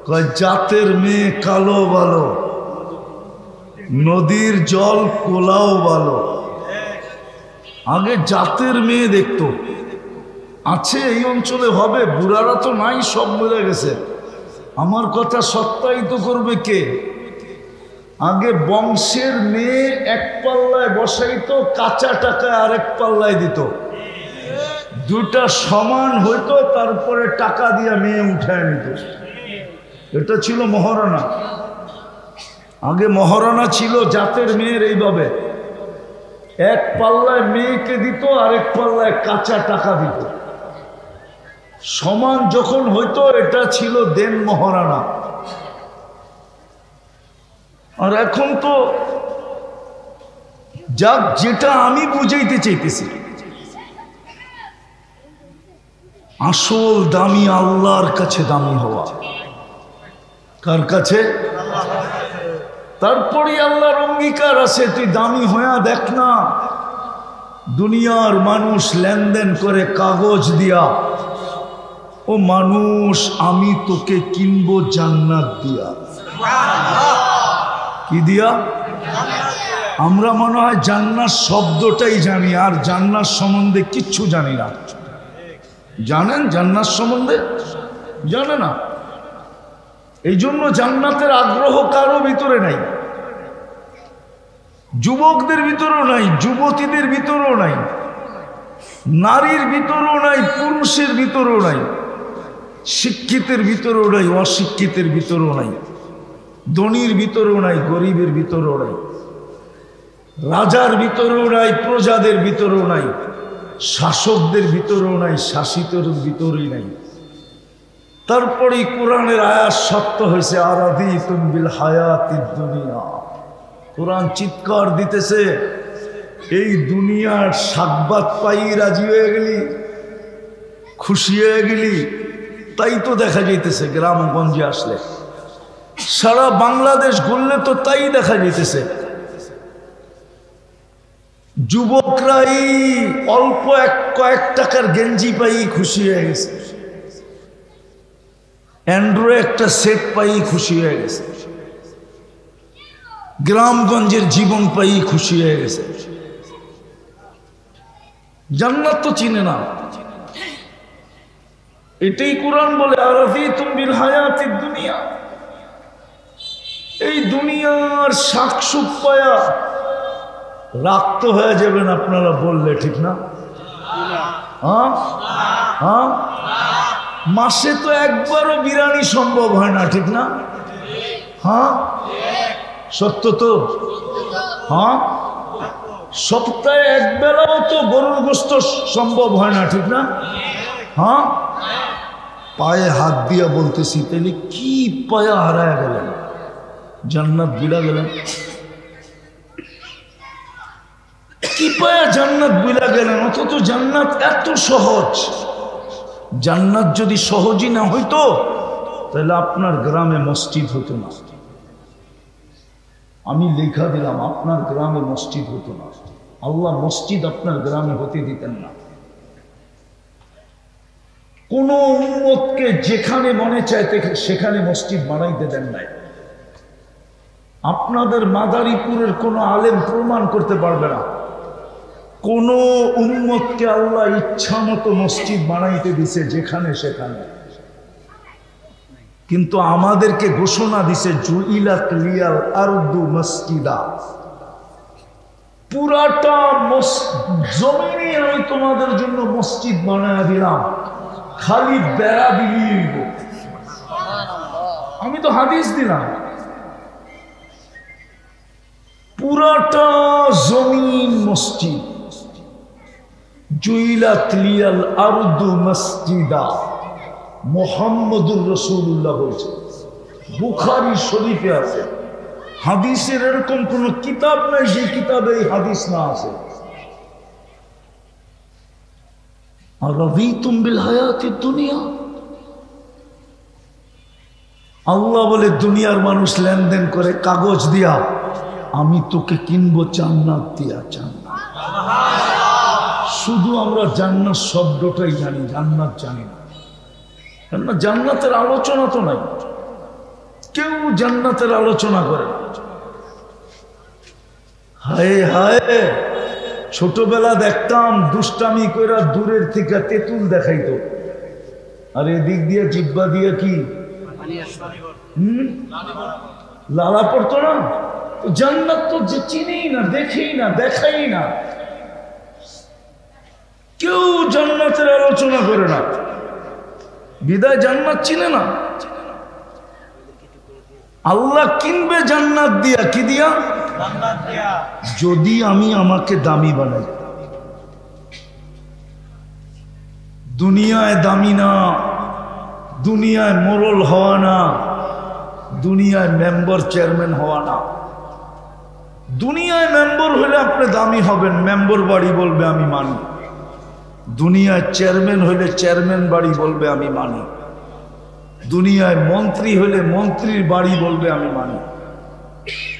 Speaker 1: কয় জাতের মেয়ে কালো ভালো, নদীর জল কোলাও ভালো। আগে জাতের মেয়ে দেখতো। আছে এই অঞ্চলে হবে, বুড়ারা তো নাই, সব মরে গেছে। আমার কথা সত্যায়িত করবে কে? আগে বংশের মেয়ে এক পাল্লায় বসাইতো, কাঁচা টাকায় আরেক পাল্লায় দিত, দুটা সমান হইতো, তারপরে টাকা দিয়ে মেয়ে উঠায় নিত। এটা ছিল মহারানা। আগে মহারানা ছিল জাতের মেয়ের এইভাবে, এক পাল্লায় মেয়েকে দিত, আরেক পাল্লায় কাঁচা টাকা দিত, সমান যখন হইতো এটা ছিল দেন মহারানা। আর এখন তো যাক, যেটা আমি বুঝাইতে চাইতেছি, আসল দামি আল্লাহর কাছে দামি হওয়া। কার কাছে? তারপরে আল্লাহর অঙ্গীকার আছে, তুই দামি হইয়া দেখ না। দুনিয়ার মানুষ লেনদেন করে কাগজ দিয়া, ও মানুষ আমি তোকে কিনবো জান্নাত দিয়া। কি দিয়া? আমরা মনে হয় জান্নাত শব্দটাই জানি, আর জান্নাত সম্বন্ধে কিচ্ছু জানি না। জানেন জান্নাত সম্বন্ধে? জানে না। এই জন্য জান্নাতের আগ্রহ কারো ভিতরে নাই, যুবকদের ভিতরেও নাই, যুবতীদের ভিতরেও নাই, নারীর ভিতরেও নাই, পুরুষের ভিতরেও নাই, শিক্ষিতের ভিতরেও নাই, অশিক্ষিতের ভিতরেও নাই, ধনীর ভিতরেও নাই, গরিবের ভিতরেও নাই, রাজার ভিতরেও নাই, প্রজাদের ভিতরেও নাই, শাসকদের ভিতরেও নাই, শাসিতের ভিতরেই নাই। তারপরে কোরআনের আয়াত সত্য হয়েছে, আরাদিতুম বিল হায়াতিদ দুনিয়া। কোরআন চিৎকার দিতেছে, এই দুনিয়ার শাকবাদ পাই রাজি হয়ে গেলি, খুশি হয়ে গেলি। তাই তো দেখা যাইতেছে গ্রামগঞ্জে আসলে, সারা বাংলাদেশ ঘুরলে তো তাই দেখা যাইতেছে। যুবকরাই অল্প কয়েক টাকার গেঞ্জি পাই খুশি হয়ে গেছে, অ্যান্ড্রয়েড একটা সেট পাই খুশি হয়ে গেছে, গ্রামগঞ্জের জীবন পাই খুশি হয়ে গেছে। জান্নাত তো চিনে না। এটাই কোরআন বলে, আরাদিতুম বিল হায়াতিদ দুনিয়া। এই দুনিয়ার শাকসুক পায়া রাক্ত হয়ে যাবেন আপনারা বললে ঠিক না? হ্যাঁ হ্যাঁ, মাসে তো একবারও বিরিয়ানি সম্ভব হয় না ঠিক না? হ্যাঁ সত্য তো? হ্যাঁ, সপ্তাহে এক বেলাও তো গরুর গোশত সম্ভব হয় না ঠিক না? হ্যাঁ, পায়ে হাত দিয়া বলতেছি, তাহলে কি পায়া হারায় গেলেন, জান্নাত বিলা গেলেন? কি পায়া জান্নাত বিলা গেলেন? অথচ জান্নাত এত সহজ। জান্নাত যদি সহজই না হইতো তাহলে আপনার গ্রামে মসজিদ হতো না। আমি লেখা দিলাম, আপনার গ্রামে মসজিদ হতো না। আল্লাহ মসজিদ আপনার গ্রামে হতে দিতেন না। কোন উম্মতকে যেখানে মনে চাইতে সেখানে মসজিদ বানাইতে দেন নাই। আপনাদের মাদারীপুরের কোন আলেম প্রমাণ করতে পারবে না কোন উম্মতকে আল্লাহ ইচ্ছা মতো মসজিদ বানাইতে দিছে যেখানে সেখানে। কিন্তু আমাদেরকে ঘোষণা দিছে, জুইলাত লিয়াল আরদু মসজিদা, পুরাটা জমিনে আমি তোমাদের জন্য মসজিদ বানায় দিলাম, খালি বেড়া দিলিয়ে দিব। আমি তো হাদিস দিলাম, পুরাটা জমিন মসজিদ। জুইলাত লিয়াল আরদু মসজিদা, মুহাম্মদুর রাসূলুল্লাহ বলছে, বুখারী শরীফে আছে। হাদিসের এরকম কোন কিতাব নাই যে কিতাবে এই হাদিস না আছে। আরাদিতুম বিল হায়াতিদ দুনিয়া, আল্লাহ বলে দুনিয়ার মানুষ লেনদেন করে কাগজ দিয়া, আমি তোকে কিনবো জান্নাত দিয়া। জান্নাত শুধু আমরা জান্নাত শব্দটাই জানি, জান্নাত জানি না। কেননা জান্নাতের আলোচনা তো নাই, কেউ জান্নাতের আলোচনা করে না। হায় হায়, ছোটবেলা দেখতাম দুষ্টামি কইরা দূরের থেকে তেঁতুল দেখাইতো, আর এদিক দিয়ে জিব্বা দিয়ে কি লালা পড়তো না। জান্নাত তো যে চিনেই না, দেখেই না, দেখাই না, কেউ জান্নাতের আলোচনা করে না, বিদায় জান্নাত চিনে না। আল্লাহ কিনবে জান্নাত দিয়া, কি দিয়া? যদি আমি আমাকে দামি বানাই। দুনিয়ায় দামি না, দুনিয়ায় মোরল হওয়া না, দুনিয়ায় মেম্বার চেয়ারম্যান হওয়া না। দুনিয়ায় মেম্বার হলে আপনি দামি হবেন, মেম্বার বাড়ি বলবে আমি মানি। দুনিয়ায় চেয়ারম্যান হলে চেয়ারম্যান বাড়ি বলবে আমি মানি। দুনিয়ায় মন্ত্রী হলে মন্ত্রীর বাড়ি বলবে আমি মানি।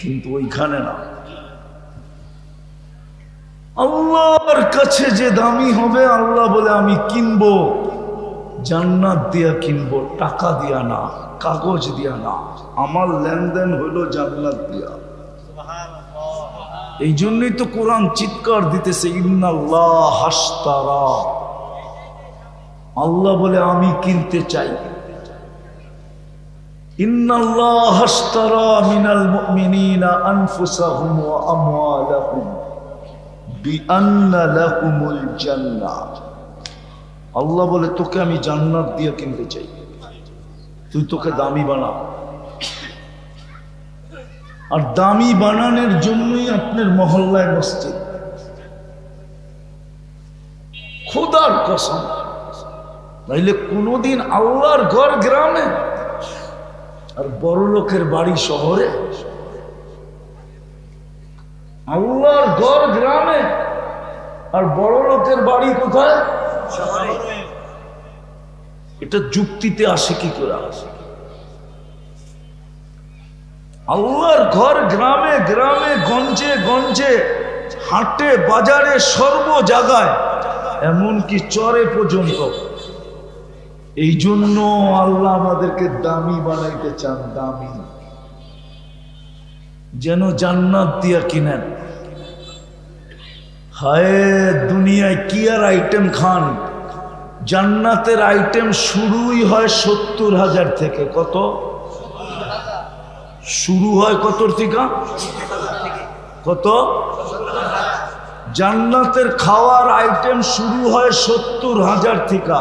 Speaker 1: কিন্তু ওইখানে না, আল্লাহর কাছে যে দামি হবে, আল্লাহ বলে আমি কিনবো জান্নাত দিয়া, কিনবো টাকা দিয়া না, কাগজ দিয়া না। আমার লেনদেন হলো জান্নাত দিয়া। এই জন্যই তো কোরআন চিৎকার দিতেছে, ইন্নাল্লাহ হাশতারা। আল্লাহ বলে আমি কিনতে চাই। ইন্নাল্লাহ হাশতারা মিনাল মুমিনিনা আনফুসাহুম ওয়া আমওয়ালাহুম বিআন্না লাহুমুল জান্নাহ। আল্লাহ বলে তোকে আমি জান্নাত দিয়ে কিনতে চাই, তুই তোকে দামি বানা। আর দামি বানানোর জন্যই আপনার মহল্লায় মসজিদ। খোদার কসম, নাইলে কোনদিন আল্লাহর ঘর গ্রামে আর বড় লোকের বাড়ি শহরে। আল্লাহর ঘর গ্রামে আর বড় লোকের বাড়ি কোথায়? শহরে। এটা যুক্তিতে আসে কি করে? আসে আল্লাহর ঘর গ্রামে গ্রামে, গঞ্জে গঞ্জে, হাটে বাজারে, সর্ব জায়গায়, এমনকি চরে পর্যন্ত। এই জন্য আল্লাহ আমাদেরকে দামি বানাইতে চান, দামি, যেন জান্নাত দিয়া কিনেন। হায় দুনিয়ায় কি আর আইটেম খান, জান্নাতের আইটেম শুরুই হয় 70,000 থেকে। কত শুরু হয়? কতর থেকে? কত? জান্নাতের খাওয়ার আইটেম শুরু হয় 70,000 থেকে,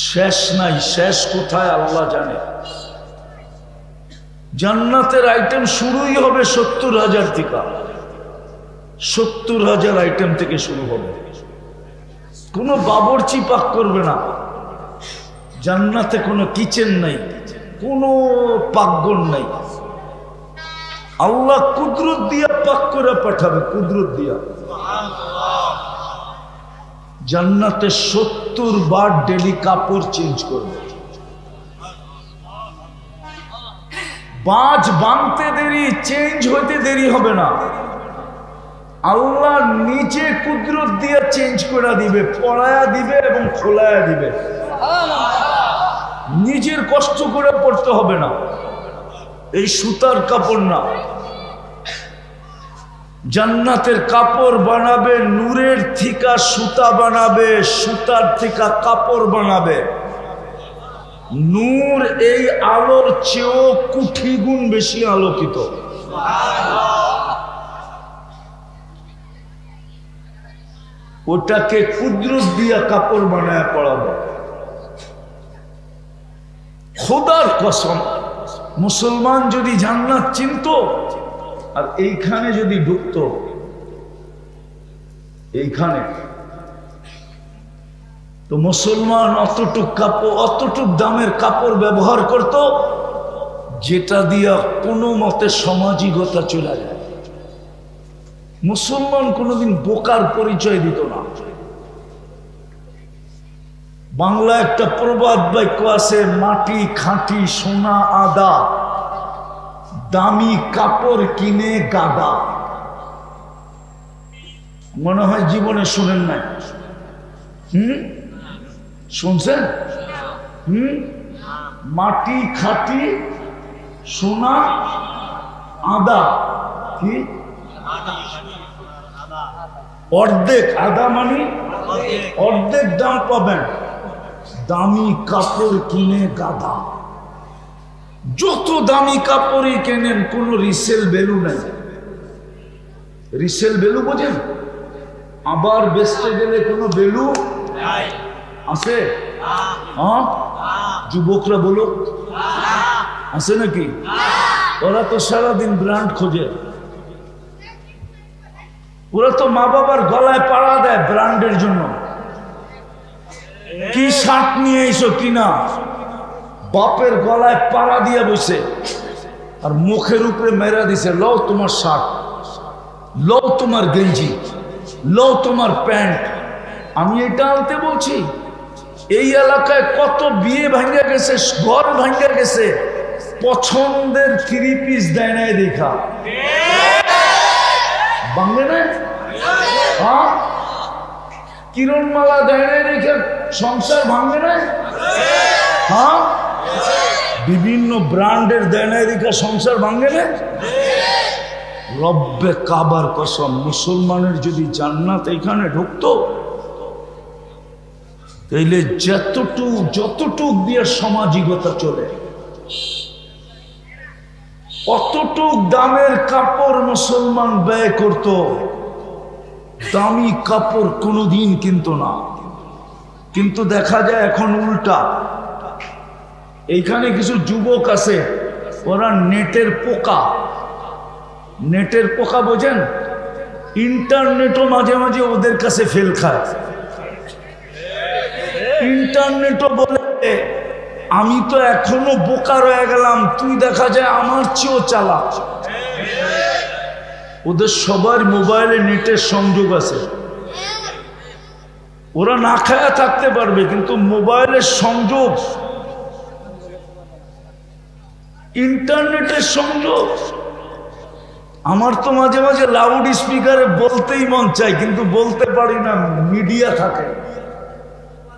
Speaker 1: শেষ নাই। শেষ কোথায় আল্লাহ জানে। জান্নাতের আইটেম শুরুই হবে 70,000 থেকে। 70,000 আইটেম থেকে শুরু হবে। কোনো বাবুর্চি পাক করবে না জান্নাতে, কোনো কিচেন নাই, কোনো পাকঘর নাই। আল্লাহ কুদরত দিয়া পাক করে পাঠাবে, কুদরত দিয়া। জান্নাতে 70 বার ডেলি কাপড় চেঞ্জ করবে। বাজ বাঁধতে দেরি, চেঞ্জ হইতে দেরি হবে না। আল্লাহ নিজে কুদরত দিয়ে চেঞ্জ করে দিবে, পড়ায়া দিবে এবং খোলায়া দিবে। নিজের কষ্ট করে পড়তে হবে না। এই সুতার কাপড় না, জান্নাতের কাপড় বানাবে, নূরের থিকা সুতা বানাবে, সুতার থিকা কাপড় বানাবে। নূর এই আলোর চেয়েও কোটি গুণ বেশি আলোকিত। ওটাকে কুদরত দিয়া কাপড় বানায় পড়াবে। খোদার কসম, মুসলমান যদি জান্নাত চিনত আর এইখানে যদি ঢুকতো, এইখানে, তো মুসলমান অতটুক কাপড়, অতটুক দামের কাপড় ব্যবহার করত, যেটা দিয়া কোনো মতে সামাজিকতা চলে যায়। মুসলমান কোনোদিন বোকার পরিচয় দিত না। বাংলা একটা প্রবাদ বাক্য আছে, মাটি খাঁটি সোনা আদা, দামি কাপড় কিনে গাদা। মনে হয় জীবনে শুনেন নাই। শুনছেন? মাটি খাঁটি সোনা আদা, কি অর্ধেক আদা মানে অর্ধেক দাম পাবেন, দামি কাপড় কিনে গাদা। যত দামি কাপড়ই কেনেন কোনো রিসেল ভ্যালু নাই। রিসেল ভ্যালু বোঝেন? আবার বেচতে গেলে কোনো ভ্যালু আছে? হ্যাঁ, যুবকরা বলো, আছে নাকি? ওরা তো সারাদিন ব্র্যান্ড খোঁজে, ওরা তো মা বাবার গলায় পাড়া দেয় ব্র্যান্ডের জন্য। কি শার্ট নিয়ে এসো কিনা, বাপের গলায় পাড়া দিয়ে বসে আর মুখের উপরে মেরা দিছে, লও তোমার শার্ট, লও তোমার গেঞ্জি, লও তোমার প্যান্ট। আমি এটা আনতে বলছি, এই এলাকায় কত বিয়ে ভাঙ্গা গেছে, ঘর ভাঙ্গা গেছে, পছন্দের 3 পিস দেয় নাই দেখা। ভাঙ্গে নাই? হ্যাঁ, কিরণমালা দেয় নাই দেখে সংসার ভাঙ্গে নাই? হ্যাঁ, বিভিন্ন ব্র্যান্ডের দেয় নাই দেখে সংসার ভাঙ্গে নাই? রব্বে কাবার কসম, মুসলমানের যদি জান্নাত এখানে ঢুকতো, তাইলে যতটুক দিয়ে সামাজিকতা চলে, অতটুক দামের কাপড় মুসলমান ব্যয় করত। দামি কাপড় কোনোদিন কিনতো না। কিন্তু দেখা যায় এখন উল্টা। এইখানে কিছু যুবক আছে, ওরা নেটের পোকা। নেটের পোকা বোঝেন? ইন্টারনেটও মাঝে মাঝে ওদের কাছে ফেল খায়। ইন্টারনেটও বলে আমি তো এখনো বোকা রয়ে গেলাম, তুই দেখা যায় আমার চেয়েও চালাক। ওদের সবার মোবাইলে নেটের সংযোগ আছে, ওরা না খায়া থাকতে পারবে, কিন্তু মোবাইলের সংযোগ, ইন্টারনেটের সংযোগ। আমার তো মাঝে মাঝে লাউড স্পিকারে বলতেই মন চাই, কিন্তু বলতে পারি না, মিডিয়া থাকে।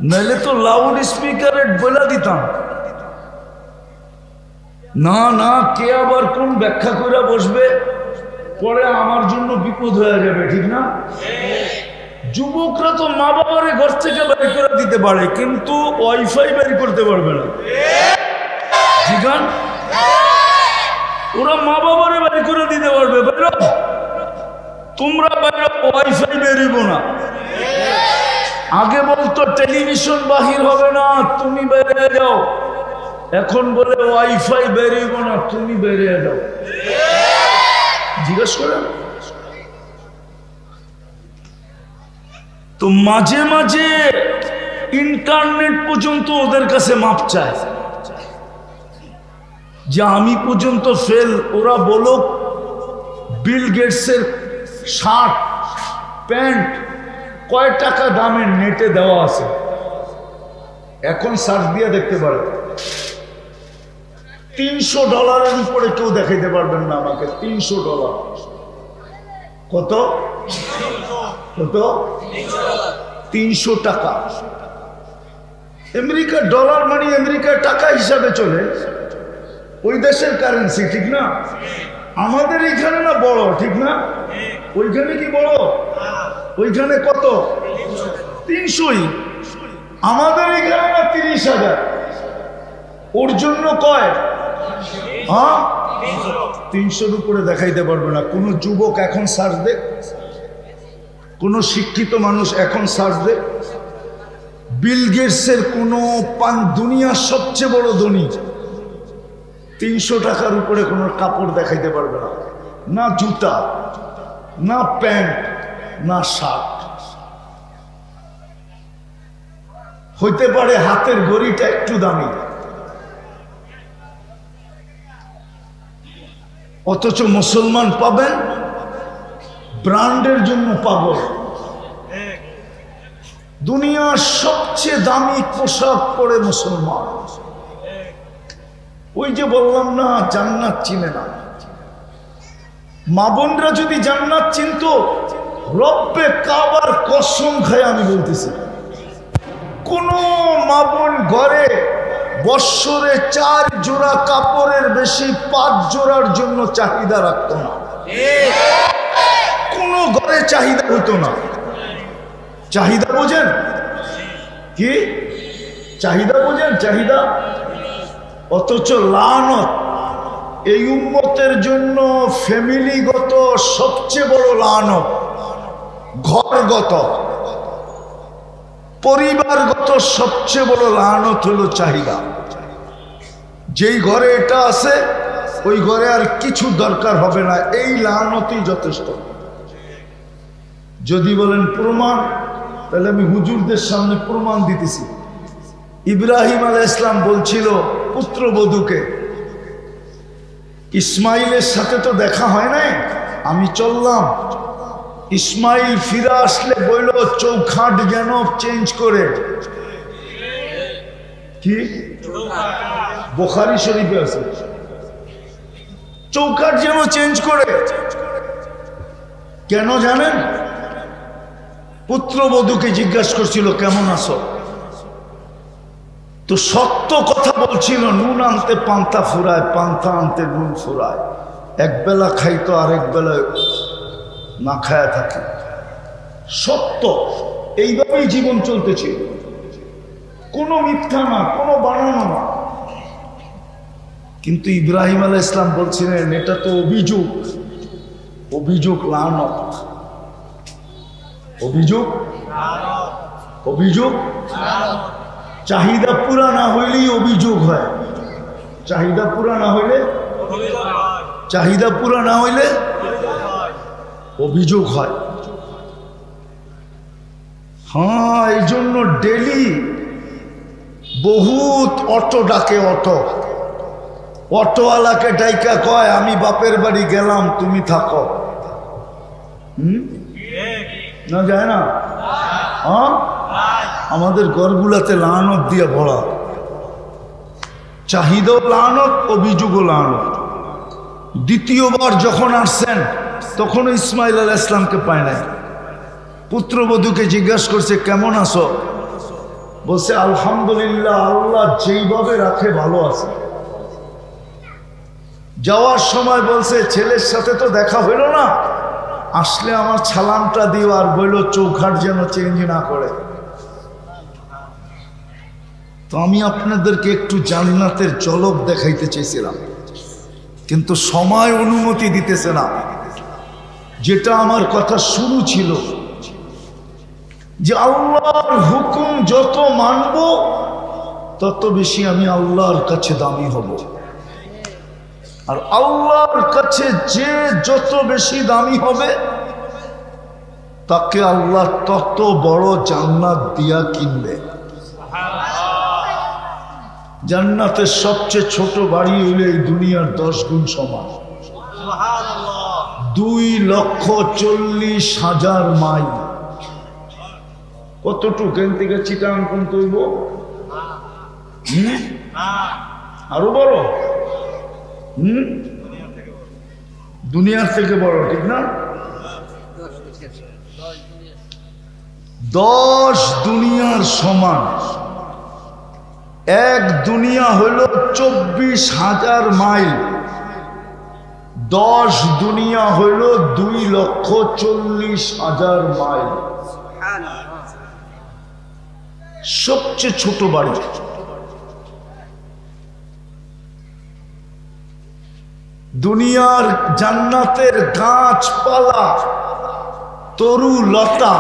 Speaker 1: নাহলে তো লাউড স্পিকারে বলে দিতাম। না না, কে আবার কোন ব্যাখ্যা করে বসবে, পরে আমার জন্য বিপদ হয়ে যাবে, ঠিক না? যুবকরা তো মা বাবার ঘর থেকে বের করে দিতে পারে, কিন্তু ওয়াইফাই বের করতে পারবে না। জিগান, ওরা মা বাবারে বের করে দিতে পারবে, বেরো তোমরা, বেরো, ওয়াইফাই বেরিব না। আগে বলতো টেলিভিশন বাহির হবে না, তুমি বেরিয়ে যাও। এখন বলে ওয়াইফাই বেরিব না, তুমি বেরিয়ে যাও। জিজ্ঞেস করেন তো, মাঝে মাঝে ইন্টারনেট পর্যন্ত ওদের কাছে মাপ চায় যে আমি পর্যন্ত ফেল। ওরা বলো বিল গেটসের শার্ট প্যান্ট কয় টাকা দামের নেটে দেওয়া আছে, এখন সার্চ দিয়ে দেখতে পারে। $300 উপরে কেউ দেখাইতে পারবেন না আমাকে। $300 কত? কত? 300 টাকা। আমেরিকার ডলার মানে আমেরিকার টাকা হিসাবে চলে, ওই দেশের কারেন্সি, ঠিক না? আমাদের এখানে না বড়, ঠিক না? ওইখানে কি বড়? ওইখানে কত? 300ই। আমাদের এখানে না 30,000। ওর জন্য কয়? হ্যাঁ, 300-র উপরে দেখাইতে পারবে না। কোন যুবক এখন সার্চ দেখ, কোন শিক্ষিত মানুষ এখন সার্চ দেখ, বিল গেটসের কোন দুনিয়ার সবচেয়ে বড় ধনী 300 টাকার উপরে কোনো কাপড় দেখাইতে পারবে না, না জুতা, না প্যান্ট, না শার্ট। হইতে পারে হাতের ঘড়িটা একটু দামি, অথচ মুসলমান পাবেন ব্র্যান্ডের জন্য পাগল। দুনিয়ার সবচেয়ে দামি পোশাক পরে মুসলমান। ওই যে বললাম না, জান্নাত চিনে না। মা বোনরা যদি জান্নাত চিনত, রব্বে কাবার কসম খায় আমি বলতেছি, কোন মা বোন ঘরে বৎসরে 4 জোড়া কাপড়ের বেশি 5 জোড়ার জন্য চাহিদা রাখতো না। কোন ঘরে চাহিদা হতো না। চাহিদা বোঝেন কি? চাহিদা বোঝেন? চাহিদা। অথচ লানত এই উম্মতের জন্য ফ্যামিলিগত সবচেয়ে বড় লানত, ঘরগত পরিবারগত সবচেয়ে বড় লানত হলো চাহিদা। যেই ঘরে এটা আছে ওই ঘরে আর কিছু দরকার হবে না, এই লানতই যথেষ্ট। যদি বলেন প্রমাণ, তাহলে আমি হুজুরদের সামনে প্রমাণ দিতেছি। ইব্রাহিম আলাইহিস সালাম বলছিল পুত্রবধূকে, ইসমাইলের সাথে তো দেখা হয় নাই, আমি চললাম। ইসমাইল ফিরে আসলে বলল চৌখাট যেন চেঞ্জ করে। কি বুখারী শরীফে আছে, চৌখাট যেন চেঞ্জ করে। কেন জানেন? পুত্রবধূকে জিজ্ঞাসা করছিল কেমন আছো, তো সত্য কথা বলছিল, নুন আনতে পান্তা ফুরায়, পান্তা আনতে নুন ফুরায়। এক বেলা খাইতো, আরেক বেলা না খায়া থাকে। সত্য, এইভাবেই জীবন চলতেছিল, কোনো মিথ্যা না, কোনো বানানো না। কিন্তু ইব্রাহিম আলাইহিস সালাম বলছিলেন এটা তো অভিযোগ, অভিযোগ লানত, অভিযোগ, অভিযোগ। চাহিদা পুরা না হইলেই অভিযোগ হয়। চাহিদা পুরা না হইলে, চাহিদা পুরা না হইলে অভিযোগ হয়। হ্যাঁ, এই জন্য ডেলি বহুত অটো ডাকে। অটোওয়ালাকে ডাইকা কয় আমি বাপের বাড়ি গেলাম, তুমি থাকো। না যায় না? হ্যাঁ, আমাদের ঘরগুলাতে লানত দিয়ে ভরা। চাহিদাও লানত, অভিযোগও লানত। দ্বিতীয়বার যখন আসছেন তখন ইসমাইল আলাইহিস সালামকে পায় নাই। পুত্রবধূকে জিজ্ঞাসা করছে কেমন আছো, বলছে আলহামদুলিল্লাহ, আল্লাহ যেইভাবে রাখে ভালো আছে। যাওয়ার সময় বলছে ছেলের সাথে তো দেখা হইল না, আসলে আমার সালামটা দিও, আর বলল চৌখাট যেন চেঞ্জ না করে। তো আমি আপনাদেরকে একটু জান্নাতের ঝলক দেখাইতে চেয়েছিলাম, কিন্তু সময় অনুমতি দিতেছে না। যেটা আমার কথা শুরু ছিল যে আল্লাহর হুকুম যত মানব তত বেশি আমি আল্লাহর কাছে দামি হব, আর আল্লাহর কাছে যে যত বেশি দামি হবে তাকে আল্লাহ তত বড় জান্নাত দিয়া কিনবে। জান্নাতের সবচেয়ে ছোট বাড়ি হইলে এই দুনিয়ার 10 গুণ সমান। 2,40,000 মাইল। কতটুকু এখান থেকে চিটাং কোন তৈব? আরো বড়। দুনিয়ার থেকে বড়, ঠিক না? 10 দুনিয়ার সমান। এক দুনিয়া হইল 24,000 মাইল, 10 দুনিয়া হইল 2,40,000 মাইল। সবচেয়ে ছোট বাড়ি। দুনিয়ার জান্নাতের গাছপালা, তরু লতা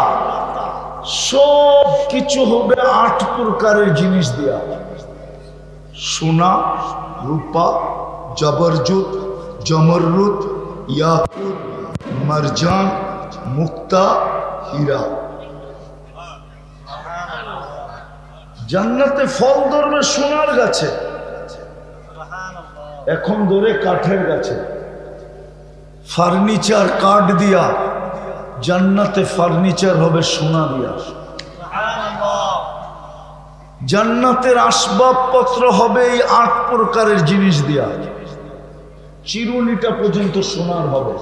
Speaker 1: সব কিছু হবে 8 প্রকারের জিনিস দিয়া। সোনা, রূপা, জবরজুত, জমরুদ, ইয়াকুত, মারজান, মুক্তা, হীরা। জান্নাতে ফল ধরবে সোনার গাছে, এখন ধরে কাঠের গাছে। ফার্নিচার কাঠ দিয়া, জান্নাতে ফার্নিচার হবে সোনা দিয়া। জান্নাতের আসবাবপত্র হবে এই 8 প্রকারের জিনিস দিয়া। চিরুনিটা পর্যন্ত সোনার হবে,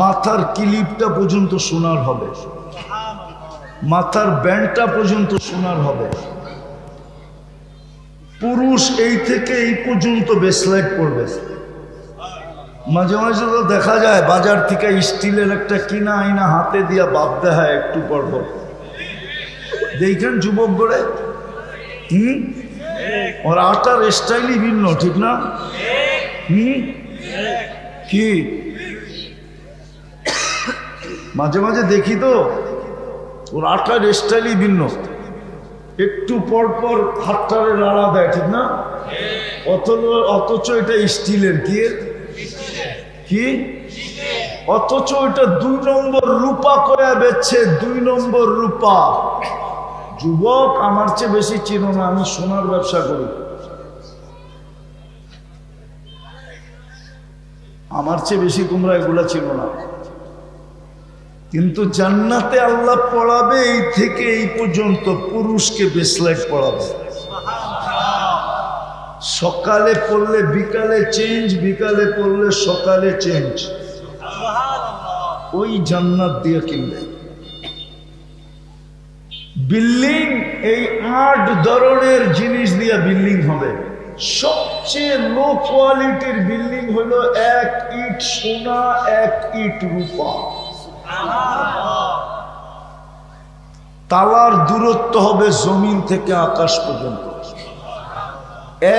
Speaker 1: মাথার কিলিপটা পর্যন্ত সোনার হবে, মাথার ব্যান্ডটা পর্যন্ত সোনার হবে। পুরুষ এই থেকে এই পর্যন্ত বেসলাইট পড়বে। মাঝে মাঝে তো দেখা যায় বাজার থেকে স্টিলের একটা কিনা আইনা হাতে দিয়া বাপ দেখায় একটু পর পর, দেখেন যুবক করে। ওর আটার স্টাইলই ভিন্ন, ঠিক না? কি মাঝে মাঝে দেখি তো ওর আটার স্টাইলই ভিন্ন, একটু পর পর হাতটারে নাড়া দেয়, ঠিক না? অথচ এটা স্টিলের। কি অথচ এটা 2 নম্বর রূপা করে বেচছে, 2 নম্বর রূপা। যুবক, আমার চেয়ে বেশি চিনো না, আমি সোনার ব্যবসা করি। আমার চেয়ে বেশি তোমরা এগুলা চিনো না, কিন্তু জান্নাতে আল্লাহ পড়াবে এই থেকে এই পর্যন্ত পুরুষকে বেসলাইট পড়াবে। সকালে পড়লে বিকালে চেঞ্জ, বিকালে পড়লে সকালে চেঞ্জ। ওই জান্নাত দিয়ে কিনবে। বিল্ডিং এই 8 ধরনের জিনিস দিয়ে বিল্ডিং হবে। সবচেয়ে লো কোয়ালিটির বিল্ডিং হলো 1 ইট সোনা, 1 ইট রূপা। তালার দূরত্ব হবে জমিন থেকে আকাশ পর্যন্ত।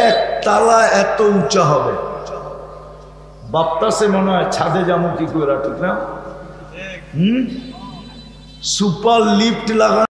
Speaker 1: 1 তালা এত উঁচা হবে, বাপটাসে মনে হয় ছাদে যাবো কি করে, ঠিক না? সুপার লিফট লাগানো